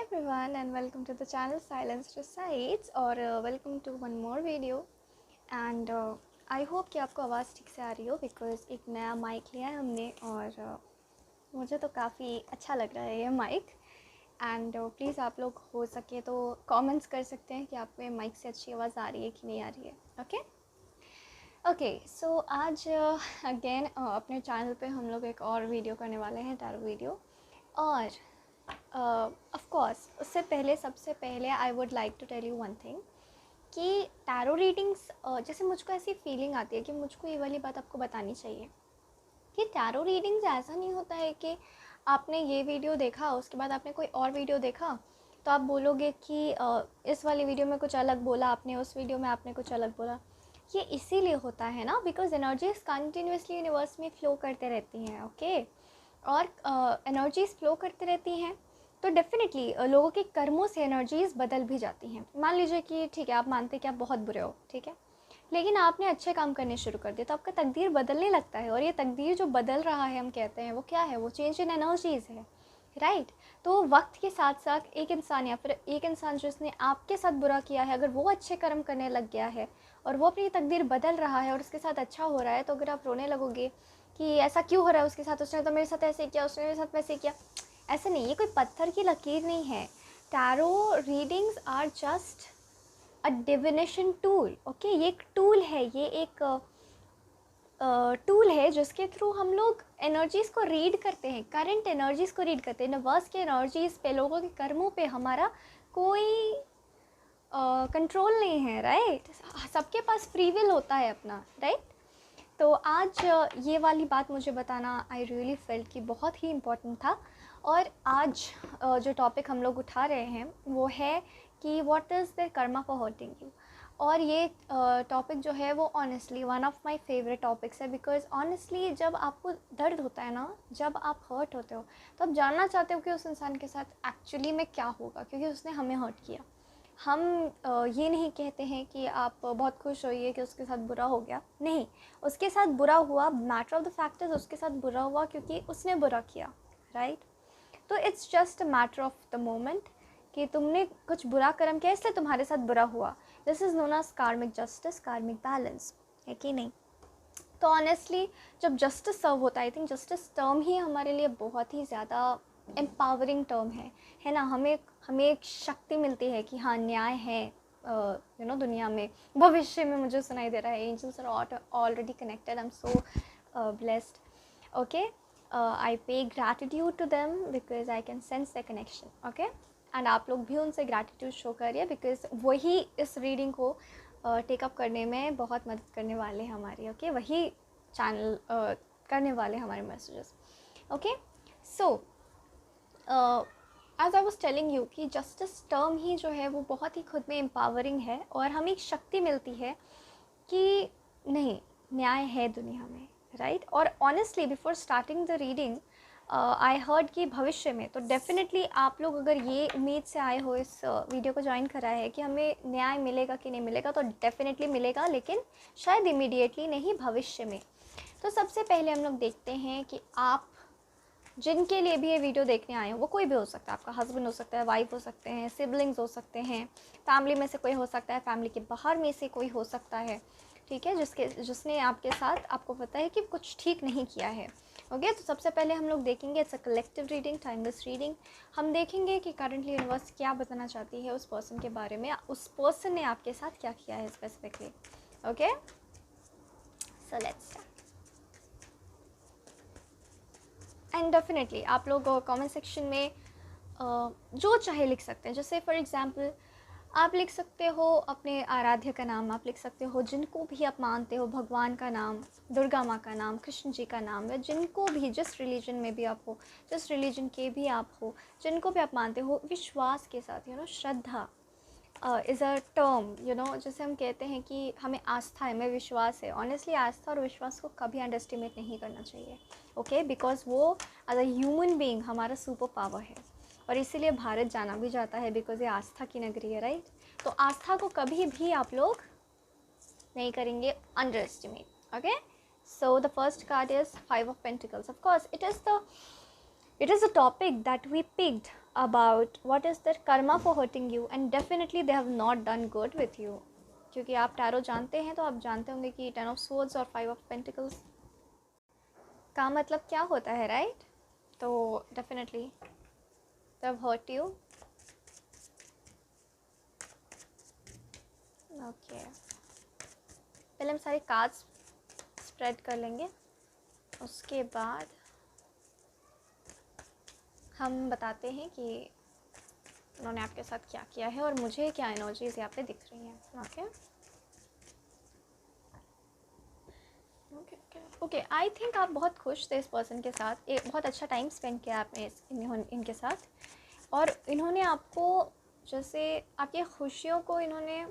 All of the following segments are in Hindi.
everyone and welcome to the channel Silence Resides और welcome to one more video and I hope कि आपको आवाज़ ठीक से आ रही हो बिकॉज़ एक नया माइक लिया है हमने और मुझे तो काफ़ी अच्छा लग रहा है ये माइक एंड प्लीज़ आप लोग हो सके तो कमेंट्स कर सकते हैं कि आपको ये माइक से अच्छी आवाज़ आ रही है कि नहीं आ रही है। ओके सो आज अगेन अपने चैनल पे हम लोग एक और वीडियो करने वाले हैं टैरो वीडियो और ऑफ कोर्स उससे पहले सबसे पहले I would like to tell you one thing कि टैरो रीडिंग्स जैसे मुझको ऐसी फीलिंग आती है कि मुझको ये वाली बात आपको बतानी चाहिए कि टैरो रीडिंग्स ऐसा नहीं होता है कि आपने ये वीडियो देखा उसके बाद आपने कोई और वीडियो देखा तो आप बोलोगे कि इस वाली वीडियो में कुछ अलग बोला आपने, उस वीडियो में आपने कुछ अलग बोला। ये इसीलिए होता है ना बिकॉज एनर्जीज कंटिन्यूसली यूनिवर्स में फ़्लो करते रहती हैं। ओके और एनर्जीज़ फ्लो करती रहती हैं तो डेफिनेटली लोगों के कर्मों से एनर्जीज़ बदल भी जाती हैं। मान लीजिए कि ठीक है आप मानते हैं कि आप बहुत बुरे हो, ठीक है, लेकिन आपने अच्छे काम करने शुरू कर दिए तो आपका तकदीर बदलने लगता है और ये तकदीर जो बदल रहा है हम कहते हैं वो क्या है, वो चेंज इन एनर्जीज़ है, राइट। तो वक्त के साथ साथ एक इंसान या फिर एक इंसान जिसने आपके साथ बुरा किया है अगर वो अच्छे कर्म करने लग गया है और वो अपनी तकदीर बदल रहा है और उसके साथ अच्छा हो रहा है तो अगर आप रोने लगोगे कि ऐसा क्यों हो रहा है उसके साथ, उसने तो मेरे साथ ऐसे किया, उसने मेरे साथ वैसे किया, ऐसे नहीं, ये कोई पत्थर की लकीर नहीं है। Tarot readings are just a divination tool. Okay ये एक टूल है, ये एक टूल है जिसके थ्रू हम लोग एनर्जीज़ को रीड करते हैं, करंट एनर्जीज़ को रीड करते हैं, यूनिवर्स के एनर्जीज़ पे, लोगों के कर्मों पे हमारा कोई कंट्रोल नहीं है, राइट। सबके पास फ्री विल होता है अपना, राइट। तो आज ये वाली बात मुझे बताना आई रियली फेल्ट कि बहुत ही इम्पोर्टेंट था। और आज जो टॉपिक हम लोग उठा रहे हैं वो है कि what is the karma for hurting you. और ये टॉपिक जो है वो honestly one of my favourite topics है बिकॉज ऑनेस्टली जब आपको दर्द होता है ना, जब आप हर्ट होते हो तो आप जानना चाहते हो कि उस इंसान के साथ एक्चुअली में क्या होगा क्योंकि उसने हमें हर्ट किया। हम ये नहीं कहते हैं कि आप बहुत खुश होइए कि उसके साथ बुरा हो गया, नहीं, उसके साथ बुरा हुआ, matter of the fact is उसके साथ बुरा हुआ क्योंकि उसने बुरा किया, राइट। तो it's just a matter of the moment कि तुमने कुछ बुरा कर्म किया इसलिए तुम्हारे साथ बुरा हुआ। दिस इज़ नोन एज कार्मिक जस्टिस, कार्मिक बैलेंस, है कि नहीं। तो ऑनेस्टली जब जस्टिस सर्व होता है, आई थिंक जस्टिस टर्म ही हमारे लिए बहुत ही ज़्यादा एम्पावरिंग टर्म है ना। हमें एक शक्ति मिलती है कि हाँ न्याय है दुनिया में, भविष्य में मुझे सुनाई दे रहा है। Angels are already connected, I am so blessed. Okay I pay gratitude to them because I can sense the connection. Okay and आप लोग भी उनसे ग्रैटिट्यूड शो करिए बिकॉज वही इस रीडिंग को टेकअप करने में बहुत मदद करने वाले हैं हमारी। ओके वही चैनल करने वाले हमारे messages. Okay so as I was telling you कि जस्टिस टर्म ही जो है वो बहुत ही खुद में एम्पावरिंग है और हमें एक शक्ति मिलती है कि नहीं, न्याय है दुनिया में, राइट। और honestly before starting the reading I heard कि भविष्य में तो डेफिनेटली आप लोग अगर ये उम्मीद से आए हो इस वीडियो को ज्वाइन करा है कि हमें न्याय मिलेगा कि नहीं मिलेगा, तो डेफिनेटली मिलेगा, लेकिन शायद इमीडिएटली नहीं, भविष्य में। तो सबसे पहले हम लोग देखते हैं कि आप जिनके लिए भी ये वीडियो देखने आए हो, वो कोई भी हो सकता है, आपका हस्बैंड हो सकता है, वाइफ हो सकते हैं, सिबलिंग्स हो सकते हैं, फैमिली में से कोई हो सकता है, फैमिली के बाहर में से कोई हो सकता है, ठीक है, जिसने आपके साथ, आपको पता है कि कुछ ठीक नहीं किया है। ओके तो सबसे पहले हम लोग देखेंगे, it's a collective reading, timeless reading. हम देखेंगे कि करंटली यूनिवर्स क्या बताना चाहती है उस पर्सन के बारे में, उस पर्सन ने आपके साथ क्या किया है specifically. Okay so let's start. And definitely आप लोग कमेंट सेक्शन में जो चाहे लिख सकते हैं। जैसे फॉर एग्जांपल आप लिख सकते हो अपने आराध्य का नाम, आप लिख सकते हो जिनको भी आप मानते हो, भगवान का नाम, दुर्गा माँ का नाम, कृष्ण जी का नाम, या जिनको भी, जिस रिलीजन में भी आप हो, जिस रिलीजन के भी आप हो, जिनको भी आप मानते हो, विश्वास के साथ, श्रद्धा इज़ अ टर्म, जैसे हम कहते हैं कि हमें आस्था है, हमें विश्वास है। ऑनेस्टली आस्था और विश्वास को कभी अंडर एस्टिमेट नहीं करना चाहिए, ओके, बिकॉज वो एज अ ह्यूमन बीइंग हमारा सुपर पावर है और इसीलिए भारत जाना भी जाता है बिकॉज ये आस्था की नगरी है, राइट। तो आस्था को कभी भी आप लोग नहीं करेंगे under estimate. Okay so the first card is 5 of Pentacles. Of course it is the topic that we picked about what is their karma for hurting you, and definitely they have not done good with you. क्योंकि आप टैरो जानते हैं तो आप जानते होंगे कि 10 of swords और 5 of pentacles का मतलब क्या होता है, राइट? तो definitely they have hurt you. Okay, पहले हम सारे कार्ड्स स्प्रेड कर लेंगे, उसके बाद हम बताते हैं कि उन्होंने आपके साथ क्या किया है और मुझे क्या एनर्जीज यहाँ पे दिख रही हैं. ओके, आई थिंक आप बहुत खुश थे इस पर्सन के साथ, एक बहुत अच्छा टाइम स्पेंड किया आपने इनके साथ, और इन्होंने आपको जैसे आपकी खुशियों को इन्होंने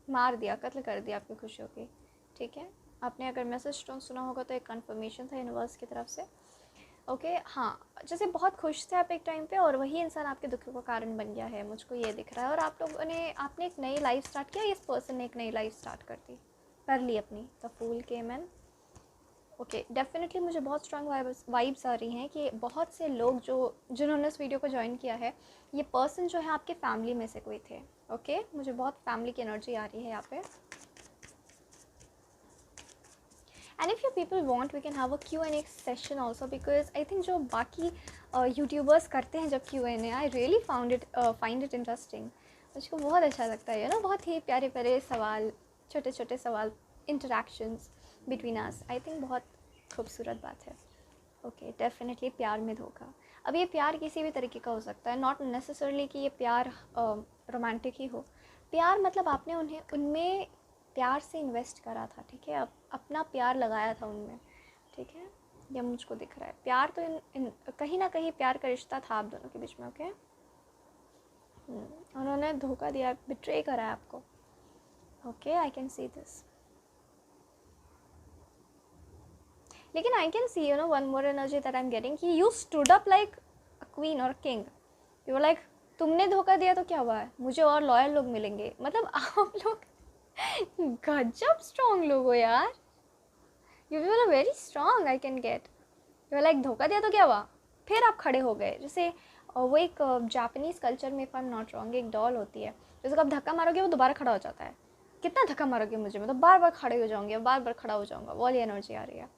मार दिया, कत्ल कर दिया आपकी खुशियों की. ठीक है, आपने अगर मैसेज टोन सुना होगा तो एक कंफर्मेशन था यूनिवर्स की तरफ से. ओके, हाँ, जैसे बहुत खुश थे आप एक टाइम पे और वही इंसान आपके दुखों का कारण बन गया है, मुझको ये दिख रहा है. और आप लोगों ने आपने एक नई लाइफ स्टार्ट किया, इस पर्सन ने एक नई लाइफ स्टार्ट कर ली अपनी. The fool came in. Okay, definitely मुझे बहुत स्ट्रॉन्ग वाइब्स आ रही हैं कि बहुत से लोग जिन्होंने इस वीडियो को ज्वाइन किया है, ये पर्सन जो है आपके फैमिली में से कोई थे. ओके, मुझे बहुत फैमिली की एनर्जी आ रही है यहाँ पे. And if you people want we can have a Q&A session also, because I think जो बाकी यूट्यूबर्स करते हैं जब Q&A, I really find it interesting. मुझको बहुत अच्छा लगता है, बहुत ही प्यारे प्यारे सवाल, छोटे छोटे सवाल, interactions between us. I think बहुत खूबसूरत बात है. ओके, डेफिनेटली प्यार में धोखा. अब ये प्यार किसी भी तरीके का हो सकता है, नॉट नेसेसरली कि ये प्यार रोमांटिक ही हो. प्यार मतलब आपने उनमें प्यार से इन्वेस्ट करा था. ठीक है, अपना प्यार लगाया था उनमें. ठीक है, ये मुझको दिख रहा है. प्यार तो कहीं ना कहीं प्यार का रिश्ता था आप दोनों के बीच में. ओके, उन्होंने धोखा दिया, बिट्रे करा है आपको. Okay, I can see this. लेकिन I can see one more energy that I am getting कि you stood up like a queen और किंग. यू वर लाइक, तुमने धोखा दिया तो क्या हुआ है, मुझे और लॉयल लोग मिलेंगे. मतलब आप लोग गजब स्ट्रॉन्ग लोग हो यार. You were very strong, I can get. You like, धोखा दिया तो क्या हुआ, फिर आप खड़े हो गए. जैसे वो एक जापानीज़ कल्चर में, if I am not wrong, एक डॉल होती है, जैसे आप धक्का मारोगे वो दोबारा खड़ा हो जाता है. कितना धक्का मारोगे मुझे, मतलब बार बार खड़े हो जाऊंगे, बार बार खड़ा हो जाऊंगा. वो वाली एनर्जी आ रही है.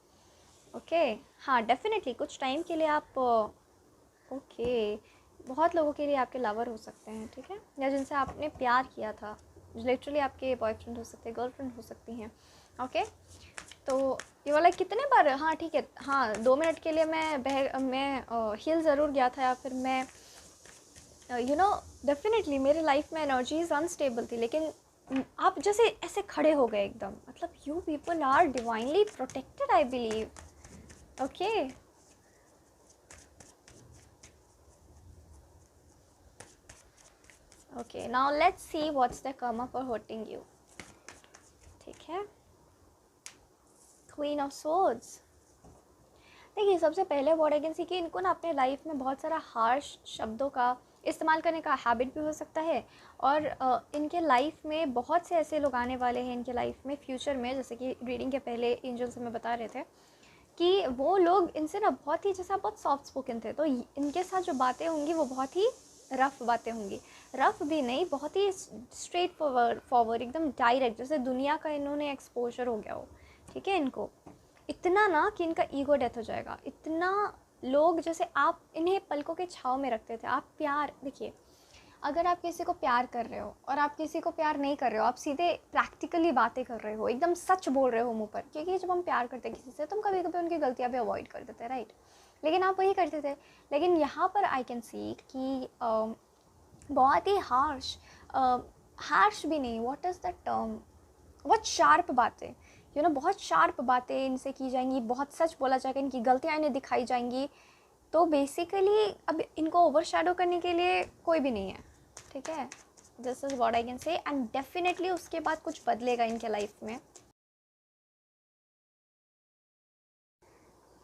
ओके, हाँ, डेफिनेटली कुछ टाइम के लिए आप ओके, बहुत लोगों के लिए आपके लवर हो सकते हैं. ठीक है, या जिनसे आपने प्यार किया था, लिटरली आपके बॉयफ्रेंड हो सकते हैं, गर्लफ्रेंड हो सकती हैं. ओके, तो ये वाला कितने बार, हाँ ठीक है, हाँ 2 मिनट के लिए मैं हिल ज़रूर गया था, या फिर मैं डेफिनेटली मेरे लाइफ में एनर्जीज अनस्टेबल थी, लेकिन आप जैसे ऐसे खड़े हो गए एकदम. मतलब you people are divinely protected, I believe. Okay, okay, now let's see what's the karma for hurting you. ठीक है, क्वीन ऑफ सोर्ड्स. देखिए, सबसे पहले वर्ड आई कैन सी कि इनको ना अपने लाइफ में बहुत सारा हार्श शब्दों का इस्तेमाल करने का हैबिट भी हो सकता है. और इनके लाइफ में बहुत से ऐसे लोग आने वाले हैं इनके लाइफ में फ्यूचर में, जैसे कि रीडिंग के पहले एंजल्स हमें बता रहे थे कि वो लोग इनसे ना बहुत ही, जैसा बहुत सॉफ्ट स्पोकन थे, तो इनके साथ जो बातें होंगी वो बहुत ही रफ़ बातें होंगी. रफ़ भी नहीं, बहुत ही स्ट्रेट फॉरवर्ड, एकदम डायरेक्ट, जैसे दुनिया का इन्होंने एक्सपोजर हो गया हो. ठीक है, इनको इतना ना कि इनका ईगो डेथ हो जाएगा. इतना लोग, जैसे आप इन्हें पलकों के छाव में रखते थे. आप प्यार, देखिए, अगर आप किसी को प्यार कर रहे हो और आप किसी को प्यार नहीं कर रहे हो, आप सीधे प्रैक्टिकली बातें कर रहे हो, एकदम सच बोल रहे हो मुंह पर, क्योंकि जब हम प्यार करते हैं किसी से तो हम कभी कभी उनकी गलतियाँ भी अवॉइड कर देते हैं, राइट. लेकिन आप वही करते थे. लेकिन यहाँ पर आई कैन सी कि बहुत ही हार्श भी नहीं, व्हाट इज़ द टर्म, बहुत शार्प बातें, बहुत शार्प बातें इनसे की जाएंगी, बहुत सच बोला जाएगा, इनकी गलतियाँ इन्हें दिखाई जाएंगी. तो बेसिकली अब इनको ओवरशैडो करने के लिए कोई भी नहीं है. ठीक है, this is what I can say. And definitely उसके बाद कुछ बदलेगा इनके लाइफ में.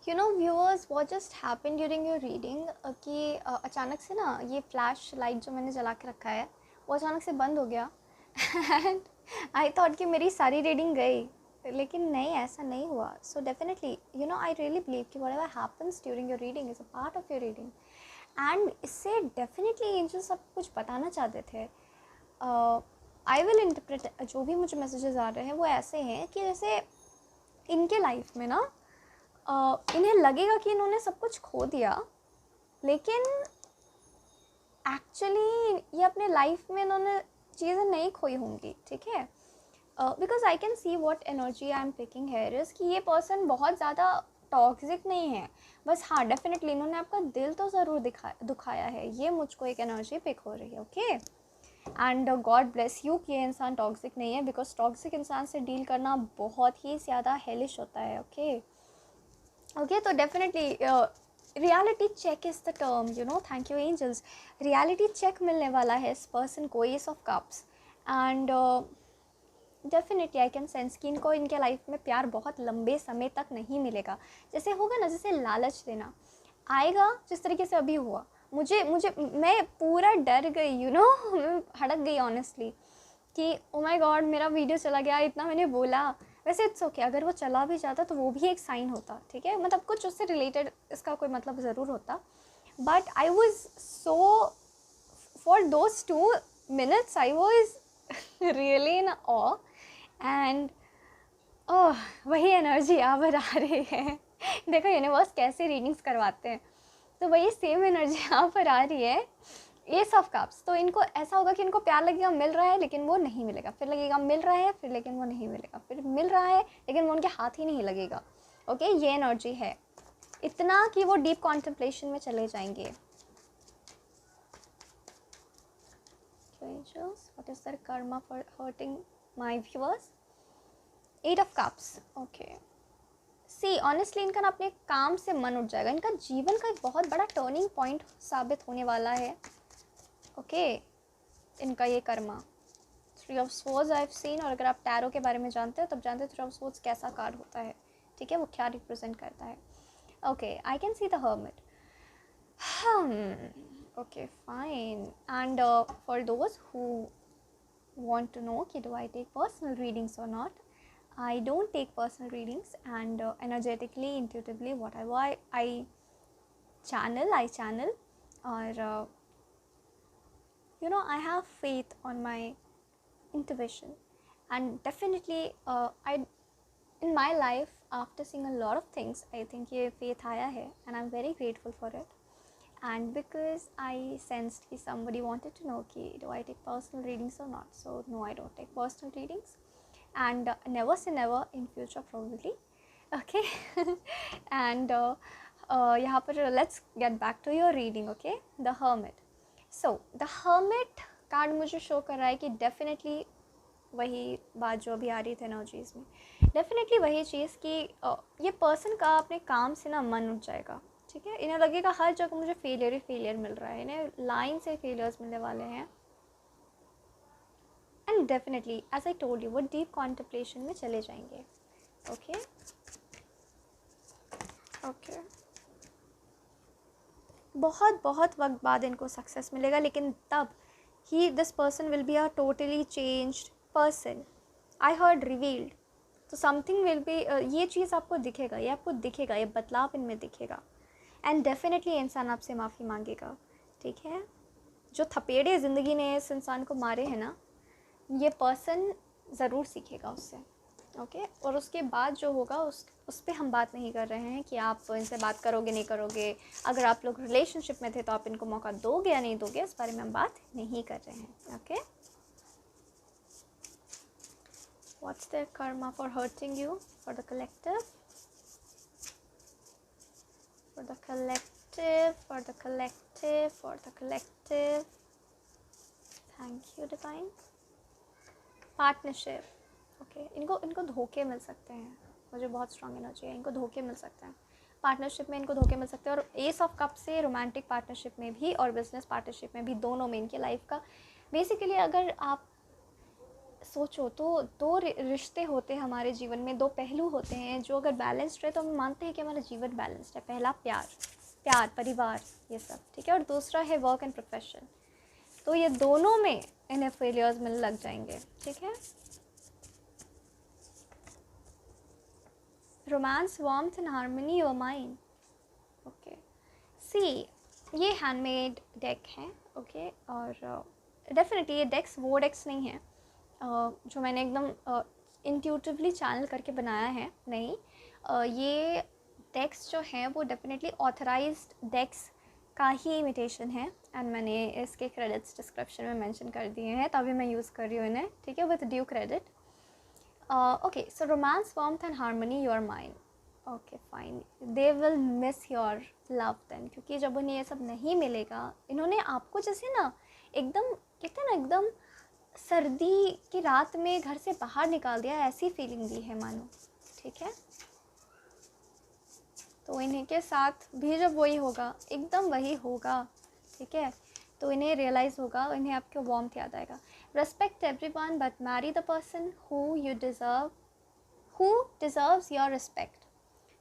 Viewers, what just happen during your reading कि अचानक से ना ये फ्लैश लाइट जो मैंने जला के रखा है वो अचानक से बंद हो गया. एंड आई थॉट कि मेरी सारी रीडिंग गई, लेकिन नहीं, ऐसा नहीं हुआ. So definitely I really believe कि whatever happens during your reading is a part of your reading. And इससे डेफिनेटली एंजल सब कुछ बताना चाहते थे. आई विल इंटरप्रेट जो भी मुझे मैसेजेस आ रहे हैं वो ऐसे हैं कि जैसे इनके लाइफ में ना इन्हें लगेगा कि इन्होंने सब कुछ खो दिया, लेकिन एक्चुअली ये अपने लाइफ में इन्होंने चीज़ें नहीं खोई होंगी. ठीक है, because I can see what energy I am picking here is कि ये पर्सन बहुत ज़्यादा टॉक्सिक नहीं है, बस हाँ डेफिनेटली इन्होंने आपका दिल तो ज़रूर दुखाया है. ये मुझको एक एनर्जी पिक हो रही है. Okay, and God bless you कि ये इंसान टॉक्सिक नहीं है, बिकॉज टॉक्सिक इंसान से डील करना बहुत ही ज़्यादा हेलिश होता है. ओके ओके, तो definitely reality check is the term, you know. Thank you angels. Reality check मिलने वाला है इस पर्सन को, ace of cups. And definitely I can sense कि इनको इनके लाइफ में प्यार बहुत लंबे समय तक नहीं मिलेगा. जैसे होगा ना, जैसे लालच देना आएगा जिस तरीके से अभी हुआ, मुझे मुझे मैं पूरा डर गई, यू नो. मैं हड़क गई ऑनेस्टली कि ओ माय गॉड मेरा वीडियो चला गया, इतना मैंने बोला. वैसे इट्स ओके, अगर वो चला भी जाता तो वो भी एक साइन होता. ठीक है, मतलब कुछ उससे रिलेटेड इसका कोई मतलब ज़रूर होता. But I was so, for those 2 minutes I was really in awe. And oh, वही एनर्जी यहाँ पर आ रही है. देखो यूनिवर्स कैसे रीडिंग्स करवाते हैं, तो वही सेम एनर्जी यहाँ पर आ रही है. एस ऑफ कप्स, तो इनको ऐसा होगा कि इनको प्यार लगेगा, मिल रहा है लेकिन वो नहीं मिलेगा, फिर लगेगा मिल रहा है, फिर लेकिन वो नहीं मिलेगा, फिर मिल रहा है लेकिन वो उनके हाथ ही नहीं लगेगा. ओके, ये एनर्जी है. इतना कि वो डीप कॉन्टेम्पलेशन में चले जाएंगे. What is their karma for hurting my viewers? 8 of cups. Okay. See honestly इनका ना अपने काम से मन उठ जाएगा. इनका जीवन का एक बहुत बड़ा टर्निंग पॉइंट साबित होने वाला है. ओके, इनका ये Karma. 3 of swords I have seen, और अगर आप टैरो के बारे में जानते हो तब जानते हो 3 of swords कैसा कार्ड होता है. ठीक है, वो क्या रिप्रेजेंट करता है. Okay, I can see the hermit. Okay fine. And for those who want to know कि do I take personal readings or not, I don't take personal readings. And energetically, intuitively, whatever I channel, or you know, I have faith on my intuition. And definitely I in my life, after seeing a lot of things, I think ये faith आया है, and I'm very grateful for it. And because I sensed कि somebody wanted to know कि do I take personal readings or not, so no, I don't take personal readings. And never say never in future probably. Okay. And यहाँ पर let's get back to your reading. Okay, the hermit. So the hermit card मुझे शो कर रहा है कि डेफिनेटली वही बात जो अभी आ रही थी एनर्जीज़ में, डेफिनेटली वही चीज़ कि ये पर्सन का अपने काम से ना मन उठ जाएगा. ठीक है, इन्हें लगेगा हर जगह मुझे फेलियर ही फेलियर मिल रहा है, इन्हें लाइन से फेलियर्स मिलने वाले हैं. And definitely as I told you वो डीप कॉन्टेम्पलेशन में चले जाएंगे. ओके ओके, बहुत बहुत वक्त बाद इनको सक्सेस मिलेगा, लेकिन तब ही this person will be a totally changed person. I heard revealed, तो समथिंग विल बी, ये चीज़ आपको दिखेगा, ये आपको दिखेगा, ये बदलाव इनमें दिखेगा. एंड डेफिनेटली इंसान आपसे माफ़ी मांगेगा. ठीक है, जो थपेड़े ज़िंदगी ने इस इंसान को मारे हैं ना, ये पर्सन ज़रूर सीखेगा उससे. ओके, और उसके बाद जो होगा उस पर हम बात नहीं कर रहे हैं कि आप इनसे बात करोगे नहीं करोगे, अगर आप लोग रिलेशनशिप में थे तो आप इनको मौका दोगे या नहीं दोगे, इस बारे में हम बात नहीं कर रहे हैं. Okay, what's their karma for hurting you, for the collective, for the collective, for the collective, for the collective. Thank you divine. Partnership. Okay, इनको धोखे मिल सकते हैं. मुझे बहुत स्ट्रॉन्ग एनर्जी है, इनको धोखे मिल सकते हैं. पार्टनरशिप में इनको धोखे मिल सकते हैं, और एस ऑफ कप से रोमांटिक पार्टनरशिप में भी और बिजनेस पार्टनरशिप में भी, दोनों में इनकी लाइफ का बेसिकली अगर आप सोचो तो 2 रिश्ते होते हैं हमारे जीवन में, 2 पहलू होते हैं जो अगर बैलेंस्ड है तो हम मानते हैं कि हमारा जीवन बैलेंस्ड है. पहला प्यार परिवार ये सब. ठीक है, और दूसरा है वर्क एंड प्रोफेशन. तो ये दोनों में इन्हें फेलियर्स मिलने लग जाएंगे. ठीक है, romance warmth and harmony your mind. Okay, see ये हैंडमेड डेक हैं, ओके। और डेफिनेटली ये डेक्स वो डेक्स नहीं है जो मैंने एकदम इंट्यूटिवली चैनल करके बनाया है, नहीं। ये डेक्स जो हैं वो डेफिनेटली ऑथराइज्ड डेक्स का ही इमिटेशन है, एंड मैंने इसके क्रेडिट्स डिस्क्रिप्शन में मेंशन कर दिए हैं, तभी मैं यूज़ कर रही हूँ इन्हें, ठीक है, with due credit. Okay, so romance, warmth and harmony, your mind. Okay fine, they will miss your love then, क्योंकि जब उन्हें ये सब नहीं मिलेगा, इन्होंने आपको जैसे ना एकदम, कहते हैं ना, एकदम सर्दी की रात में घर से बाहर निकाल दिया, ऐसी फीलिंग दी है मानो, ठीक है। तो इन्हीं के साथ भी जब वही होगा, एकदम वही होगा, ठीक है, तो इन्हें रियलाइज़ होगा, इन्हें आपके वार्मथ याद आएगा। Respect everyone but marry the person who deserves your respect.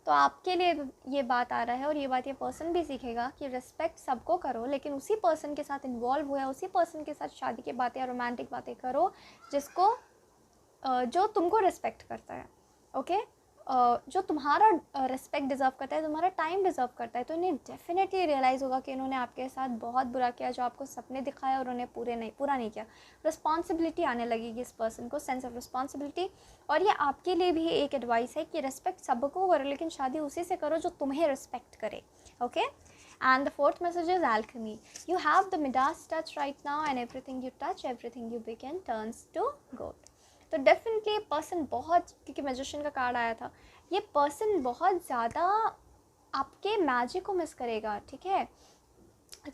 तो आपके लिए ये बात आ रहा है, और ये बात ये पर्सन भी सीखेगा कि रिस्पेक्ट सबको करो, लेकिन उसी पर्सन के साथ इन्वॉल्व हुआ, उसी पर्सन के साथ शादी की बातें या रोमांटिक बातें करो जिसको जो तुमको रिस्पेक्ट करता है, ओके। जो तुम्हारा रिस्पेक्ट डिज़र्व करता है, तुम्हारा टाइम डिज़र्व करता है। तो इन्हें डेफिनेटली रियलाइज़ होगा कि इन्होंने आपके साथ बहुत बुरा किया, जो आपको सपने दिखाया और उन्हें पूरा नहीं किया। रिस्पॉन्सिबिलिटी आने लगेगी इस पर्सन को, सेंस ऑफ रिस्पॉन्सिबिलिटी। और ये आपके लिए भी एक एडवाइस है कि रिस्पेक्ट सबको करो, लेकिन शादी उसी से करो जो तुम्हें रिस्पेक्ट करे, okay. And the fourth message is alchemy. You have the Midas touch right now, and everything you touch, everything you begin turns to gold. तो डेफिनेटली ये पर्सन बहुत, क्योंकि मैजिशियन का कार्ड आया था, ये पर्सन बहुत ज़्यादा आपके मैजिक को मिस करेगा, ठीक है।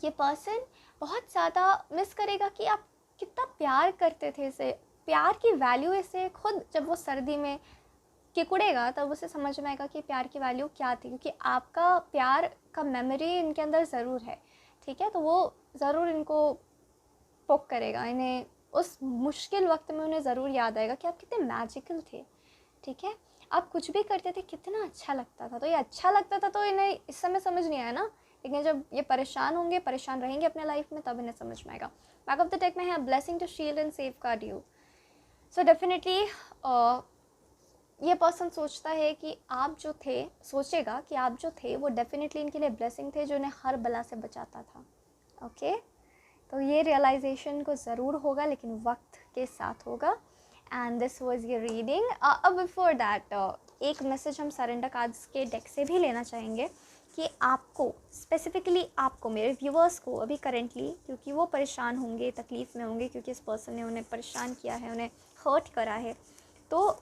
ये पर्सन बहुत ज़्यादा मिस करेगा कि आप कितना प्यार करते थे इसे, प्यार की वैल्यू इसे खुद जब वो सर्दी में किकुड़ेगा तब उसे समझ में आएगा कि प्यार की वैल्यू क्या थी, क्योंकि आपका प्यार का मेमोरी इनके अंदर ज़रूर है, ठीक है। तो वो ज़रूर इनको पोक करेगा, इन्हें उस मुश्किल वक्त में उन्हें ज़रूर याद आएगा कि आप कितने मैजिकल थे, ठीक है। आप कुछ भी करते थे कितना अच्छा लगता था। तो ये अच्छा लगता था तो इन्हें इस समय समझ नहीं आया ना, लेकिन जब ये परेशान होंगे, परेशान रहेंगे अपने लाइफ में, तब इन्हें समझ में आएगा। बैक ऑफ द डेक में है blessing to shield and safeguard you. So definitely ये पर्सन सोचता है कि आप जो थे, सोचेगा कि आप जो थे वो डेफिनेटली इनके लिए ब्लेसिंग थे, जो इन्हें हर बला से बचाता था, ओके। तो ये रियलाइजेशन को ज़रूर होगा, लेकिन वक्त के साथ होगा। And this was your reading. अब बिफोर दैट एक मैसेज हम सरेंडर कार्ड्स के डेक से भी लेना चाहेंगे कि आपको, स्पेसिफिकली आपको, मेरे व्यूअर्स को अभी करेंटली, क्योंकि वो परेशान होंगे, तकलीफ़ में होंगे, क्योंकि इस पर्सन ने उन्हें परेशान किया है, उन्हें हर्ट करा है, तो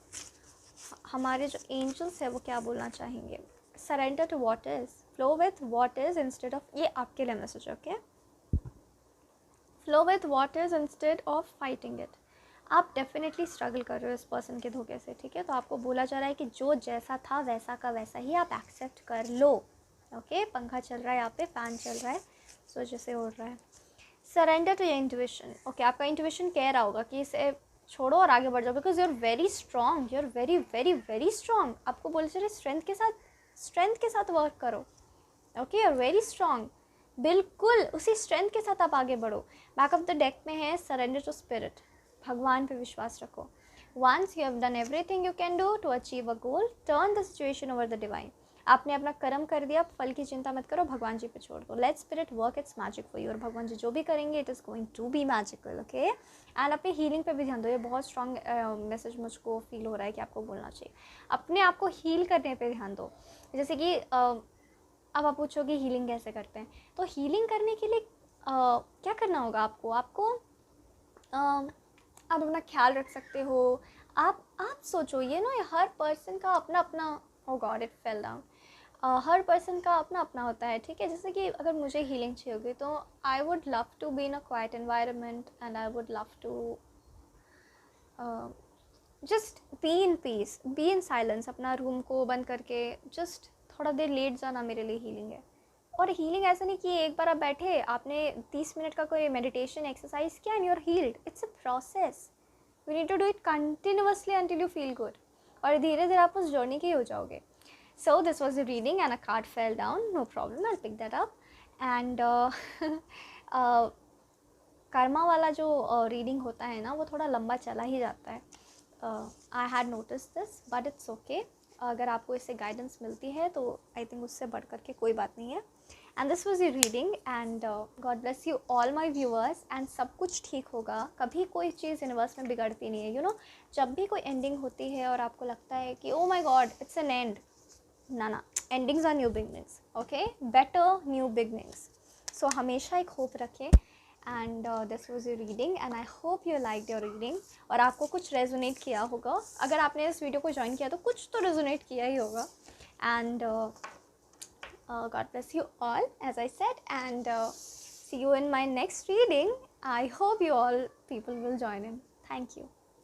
हमारे जो एंजल्स है वो क्या बोलना चाहेंगे। Surrender to what is, flow with what is instead of, ये आपके लिए message, okay. Flow with what is instead of fighting it. आप डेफिनेटली स्ट्रगल कर रहे हो इस पर्सन के धोखे से, ठीक है। तो आपको बोला जा रहा है कि जो जैसा था वैसा का वैसा ही आप एक्सेप्ट कर लो, ओके। पंखा चल रहा है यहाँ पे, फ़ैन चल रहा है, सो जैसे उड़ रहा है। Surrender to your intuition, okay. आपका इंट्यूशन कह रहा होगा कि इसे छोड़ो और आगे बढ़ जाओ, because you are very strong, you are very very very strong. आपको बोले जा रहे स्ट्रेंथ के साथ वर्क करो, okay. You are very strong, बिल्कुल उसी स्ट्रेंथ के साथ आप आगे बढ़ो। बैक ऑफ द डेक में है सरेंडर टू स्पिरिट, भगवान पे विश्वास रखो। Once you have done everything you can do to achieve a goal, turn the situation over the divine. आपने अपना कर्म कर दिया, फल की चिंता मत करो, भगवान जी पे छोड़ दो। Let spirit work its magic for you, और भगवान जी जो भी करेंगे it is going to be magical, okay. And अपनी हीलिंग पे भी ध्यान दो। ये बहुत स्ट्रॉन्ग मैसेज मुझको फील हो रहा है कि आपको बोलना चाहिए, अपने आप को हील करने पे ध्यान दो। जैसे कि अब आप पूछोगे हीलिंग कैसे करते हैं, तो हीलिंग करने के लिए क्या करना होगा आपको आप अपना ख्याल रख सकते हो। आप सोचो, ये ना, हर पर्सन का अपना अपना, oh god it fell down, हर पर्सन का अपना अपना होता है, ठीक है। जैसे कि अगर मुझे हीलिंग चाहिए होगी तो I would love to be in a quiet environment, and I would love to just be in peace, be in silence, अपना रूम को बंद करके जस्ट थोड़ा देर लेट जाना मेरे लिए हीलिंग है। और हीलिंग ऐसा नहीं कि एक बार आप बैठे, आपने 30 मिनट का कोई मेडिटेशन एक्सरसाइज किया and you are healed. It's a process, you need to do it continuously until you feel good, और धीरे धीरे आप उस जर्नी के ही हो जाओगे। So this was the reading and a card fell down, no problem, I pick that up. And karma वाला जो रीडिंग होता है ना, वो थोड़ा लंबा चला ही जाता है। I had notice this, but it's okay. अगर आपको इससे गाइडेंस मिलती है तो आई थिंक उससे बढ़ कर के कोई बात नहीं है। And this was your reading and God bless you all my viewers. And सब कुछ ठीक होगा, कभी कोई चीज़ यूनिवर्स में बिगड़ती नहीं है। जब भी कोई एंडिंग होती है और आपको लगता है कि oh my god it's an end, ना, endings are new beginnings, okay, better new beginnings. So हमेशा एक होप रखें। And this was your reading and I hope you like your reading. और आपको कुछ रेजोनेट किया होगा, अगर आपने इस वीडियो को ज्वाइन किया तो कुछ तो रेजोनेट किया ही होगा। And God bless you all, as I said, and see you in my next reading. I hope you all people will join in. Thank you.